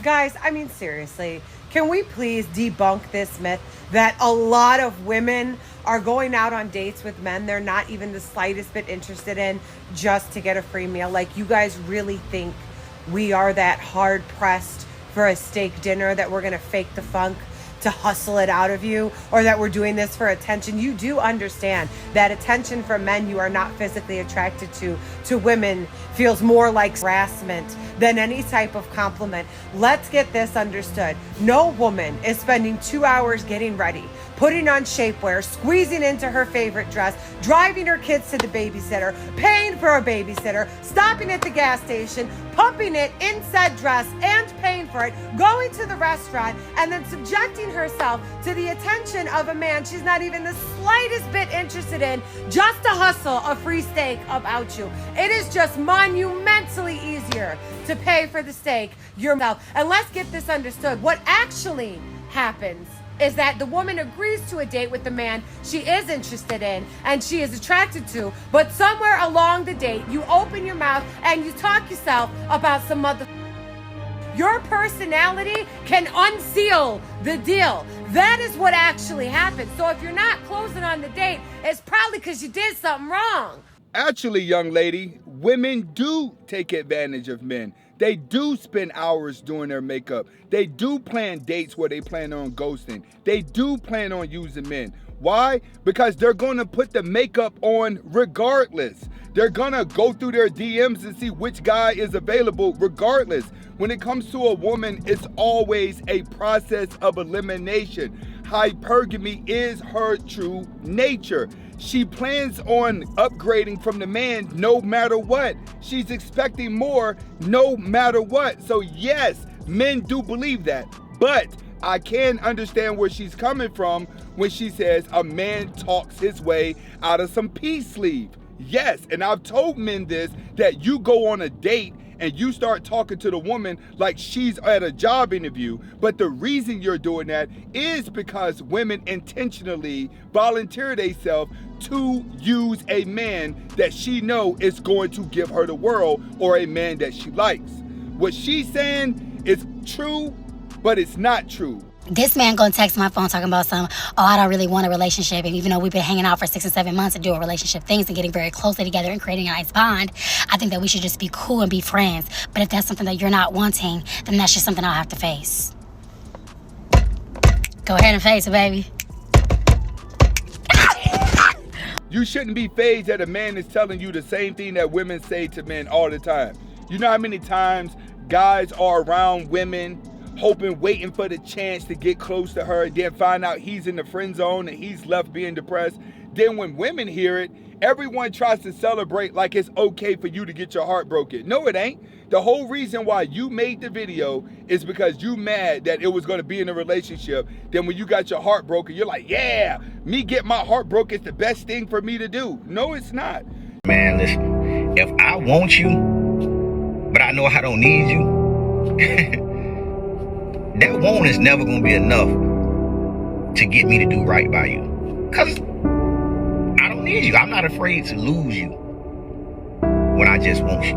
Guys, I mean, seriously, can we please debunk this myth that a lot of women are going out on dates with men they're not even the slightest bit interested in just to get a free meal? Like, you guys really think we are that hard pressed for a steak dinner that we're going to fake the funk to hustle it out of you, or that we're doing this for attention? You do understand that attention from men you are not physically attracted to women feels more like harassment than any type of compliment. Let's get this understood. No woman is spending 2 hours getting ready, putting on shapewear, squeezing into her favorite dress, driving her kids to the babysitter, paying for a babysitter, stopping at the gas station, pumping it in said dress and paying for it, going to the restaurant, and then subjecting herself to the attention of a man she's not even the slightest bit interested in just to hustle a free steak about you. It is just monumentally easier to pay for the steak yourself. And let's get this understood. What actually happens is that the woman agrees to a date with the man she is interested in and she is attracted to, but somewhere along the date, you open your mouth and you talk yourself about some mother. Your personality can unseal the deal. That is what actually happens. So if you're not closing on the date, it's probably because you did something wrong. Actually, young lady, women do take advantage of men. They do spend hours doing their makeup. They do plan dates where they plan on ghosting. They do plan on using men. Why? Because they're going to put the makeup on regardless. They're going to go through their DMs and see which guy is available regardless. When it comes to a woman, it's always a process of elimination. Hypergamy is her true nature. She plans on upgrading from the man no matter what. She's expecting more no matter what. So yes, men do believe that. But I can understand where she's coming from when she says a man talks his way out of some peace leave. Yes, and I've told men this, that you go on a date and you start talking to the woman like she's at a job interview. But the reason you're doing that is because women intentionally volunteer themselves to use a man that she know is going to give her the world, or a man that she likes. What she's saying is true, but it's not true. This man gonna text my phone talking about I don't really want a relationship. And even though we've been hanging out for 6 and 7 months and doing relationship things and getting very closely together and creating a nice bond, I think that we should just be cool and be friends. But if that's something that you're not wanting, then that's just something I'll have to face. Go ahead and face it, baby. You shouldn't be fazed that a man is telling you the same thing that women say to men all the time. You know how many times guys are around women hoping, waiting for the chance to get close to her, and then find out he's in the friend zone and he's left being depressed. Then when women hear it, everyone tries to celebrate like it's okay for you to get your heart broken. No, it ain't. The whole reason why you made the video is because you mad that it was going to be in a relationship. Then when you got your heart broken, you're like, yeah, me get my heart broken is the best thing for me to do. No, it's not. Man, listen, if I want you, but I know I don't need you, that want is never going to be enough to get me to do right by you. Because I don't need you. I'm not afraid to lose you when I just want you.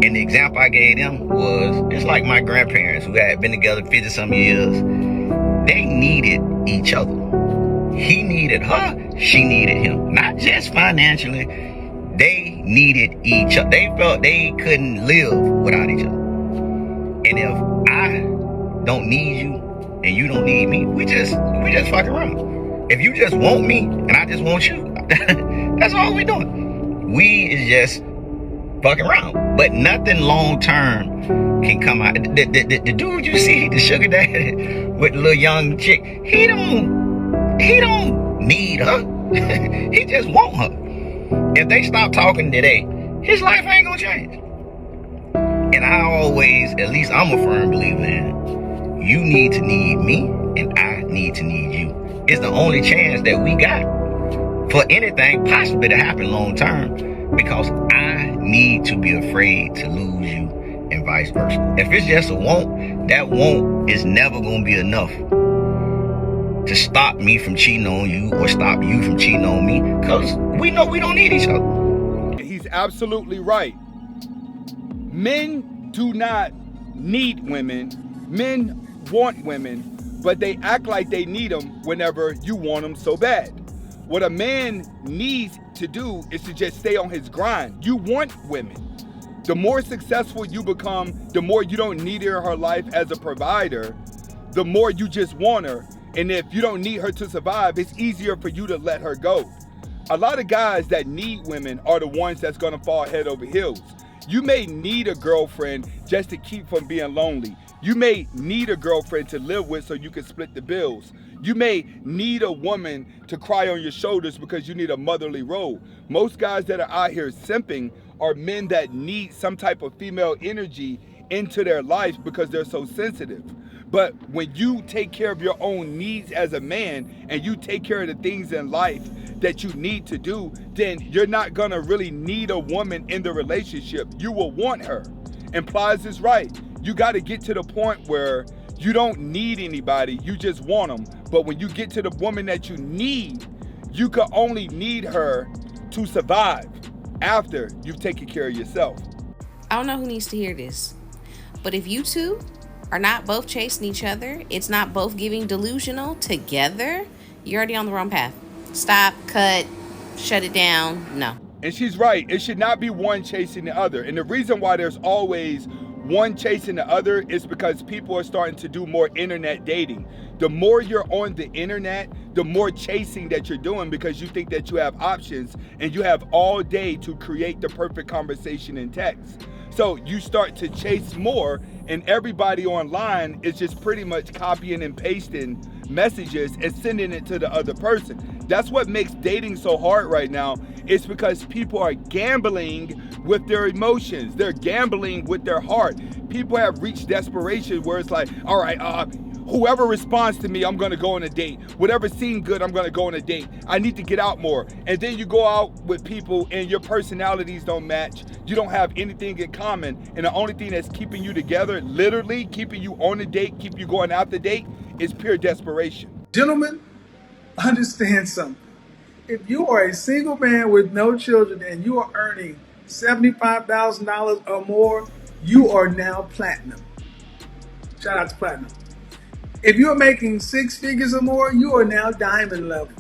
And the example I gave them was, it's like my grandparents who had been together 50-some years. They needed each other. He needed her, she needed him. Not just financially. They needed each other. They felt they couldn't live without each other. And if I don't need you and you don't need me, we just fuck around. If you just want me and I just want you, that's all we doing. We is just fucking around. But nothing long term can come out. The dude you see, the sugar daddy with the little young chick, he don't need her. He just want her. If they stop talking today, his life ain't gonna change. And I always, at least I'm a firm believer in, you need to need me and I need to need you. It's the only chance that we got for anything possibly to happen long term, because I need to be afraid to lose you and vice versa. If it's just a want, that want is never going to be enough to stop me from cheating on you or stop you from cheating on me, because we know we don't need each other. He's absolutely right. Men do not need women. Men want women, but they act like they need them whenever you want them so bad. What a man needs to do is to just stay on his grind. You want women. The more successful you become, the more you don't need her in her life as a provider, the more you just want her. And if you don't need her to survive, it's easier for you to let her go. A lot of guys that need women are the ones that's gonna fall head over heels. You may need a girlfriend just to keep from being lonely. You may need a girlfriend to live with so you can split the bills. You may need a woman to cry on your shoulders because you need a motherly role. Most guys that are out here simping are men that need some type of female energy into their life because they're so sensitive. But when you take care of your own needs as a man and you take care of the things in life that you need to do, then you're not gonna really need a woman in the relationship. You will want her. And Plies is right. You gotta get to the point where you don't need anybody, you just want them. But when you get to the woman that you need, you can only need her to survive after you've taken care of yourself. I don't know who needs to hear this, but if you two are not both chasing each other, it's not both giving delusional together, you're already on the wrong path. Stop, cut, shut it down, no. And she's right, it should not be one chasing the other. And the reason why there's always one chasing the other is because people are starting to do more internet dating. The more you're on the internet, the more chasing that you're doing because you think that you have options and you have all day to create the perfect conversation in text. So you start to chase more, and everybody online is just pretty much copying and pasting messages and sending it to the other person. That's what makes dating so hard right now. It's because people are gambling with their emotions. They're gambling with their heart. People have reached desperation where it's like, all right, whoever responds to me, I'm gonna go on a date. Whatever seems good, I'm gonna go on a date. I need to get out more. And then you go out with people and your personalities don't match. You don't have anything in common. And the only thing that's keeping you together, literally keeping you on a date, keep you going out the date, is pure desperation. Gentlemen, understand something. If you are a single man with no children and you are earning $75,000 or more, you are now platinum. Shout out to platinum. If you're making six figures or more, you are now diamond level.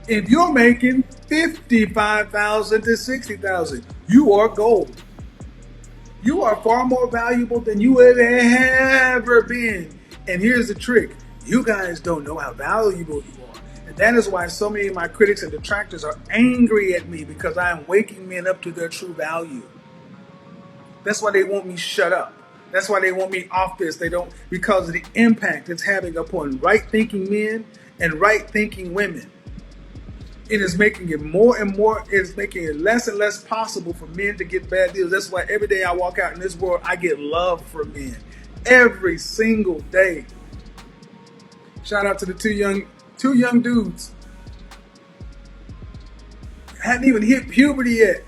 If you're making $55,000 to $60,000, you are gold. You are far more valuable than you have ever been. And here's the trick. You guys don't know how valuable you are. And that is why so many of my critics and detractors are angry at me, because I am waking men up to their true value. That's why they want me shut up. That's why they want me off this. They don't, because of the impact it's having upon right-thinking men and right-thinking women. It is making it more and more, it's making it less and less possible for men to get bad deals. That's why every day I walk out in this world, I get love from men. Every single day. Shout out to the two young dudes. Hadn't even hit puberty yet.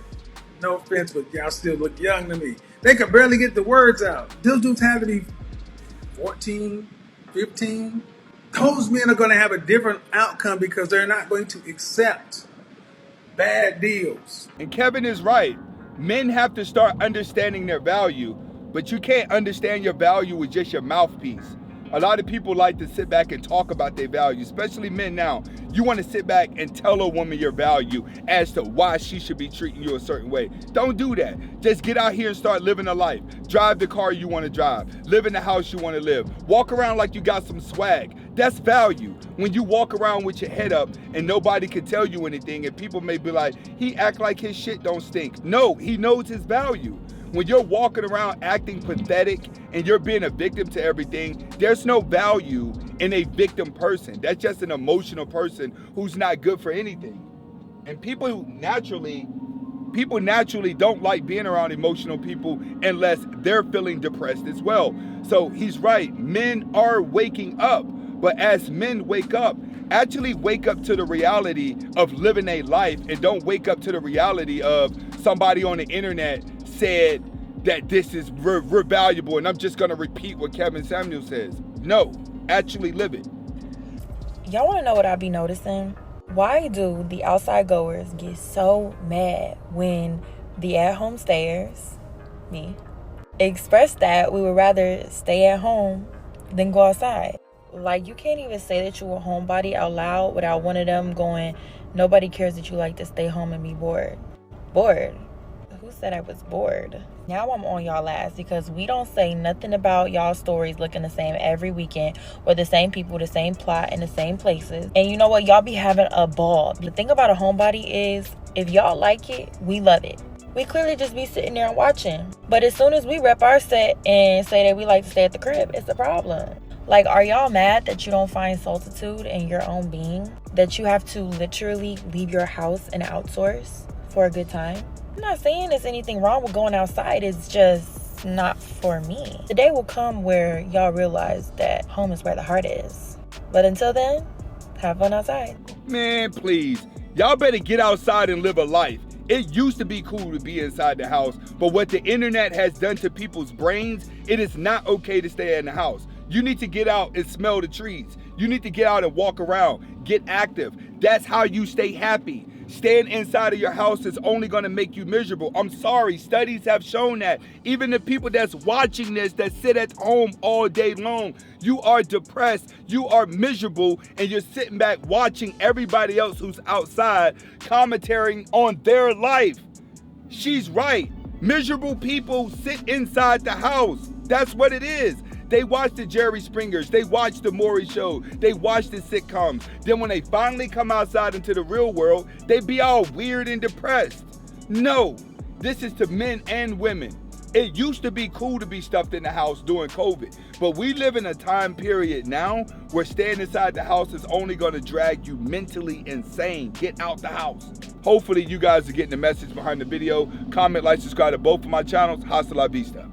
No offense, but y'all still look young to me. They could barely get the words out. Those dudes have to be 14, 15. Those men are going to have a different outcome because they're not going to accept bad deals. And Kevin is right. Men have to start understanding their value, but you can't understand your value with just your mouthpiece. A lot of people like to sit back and talk about their value, especially men now. You want to sit back and tell a woman your value as to why she should be treating you a certain way. Don't do that. Just get out here and start living a life. Drive the car you want to drive. Live in the house you want to live. Walk around like you got some swag. That's value. When you walk around with your head up and nobody can tell you anything, and people may be like, he act like his shit don't stink. No, he knows his value. When you're walking around acting pathetic and you're being a victim to everything, there's no value in a victim person. That's just an emotional person who's not good for anything. And people naturally don't like being around emotional people unless they're feeling depressed as well. So he's right. Men are waking up. But as men wake up, actually wake up to the reality of living a life, and don't wake up to the reality of somebody on the internet said that this is we're valuable and I'm just going to repeat what Kevin Samuel says. No, actually live it. Y'all want to know what I be noticing? Why do the outside goers get so mad when the at-home stayers, me, expressed that we would rather stay at home than go outside. Like, you can't even say that you're a homebody out loud without one of them going, nobody cares that you like to stay home and be bored. Bored? Who said I was bored? Now I'm on y'all ass because we don't say nothing about y'all stories looking the same every weekend, or the same people, the same plot, in the same places. And you know what? Y'all be having a ball. The thing about a homebody is, if y'all like it, we love it. We clearly just be sitting there and watching. But as soon as we rep our set and say that we like to stay at the crib, it's a problem. Like, are y'all mad that you don't find solitude in your own being? That you have to literally leave your house and outsource for a good time? I'm not saying there's anything wrong with going outside. It's just not for me. The day will come where y'all realize that home is where the heart is. But until then, have fun outside. Man, please. Y'all better get outside and live a life. It used to be cool to be inside the house, but what the internet has done to people's brains, it is not okay to stay in the house. You need to get out and smell the trees. You need to get out and walk around, get active. That's how you stay happy. Staying inside of your house is only gonna make you miserable. I'm sorry, studies have shown that. Even the people that's watching this, that sit at home all day long, you are depressed, you are miserable, and you're sitting back watching everybody else who's outside commentating on their life. She's right. Miserable people sit inside the house. That's what it is. They watch the Jerry Springers, they watch the Maury Show, they watch the sitcoms. Then when they finally come outside into the real world, they be all weird and depressed. No, this is to men and women. It used to be cool to be stuffed in the house during COVID, but we live in a time period now where staying inside the house is only gonna drag you mentally insane. Get out the house. Hopefully you guys are getting the message behind the video. Comment, like, subscribe to both of my channels. Hasta la vista.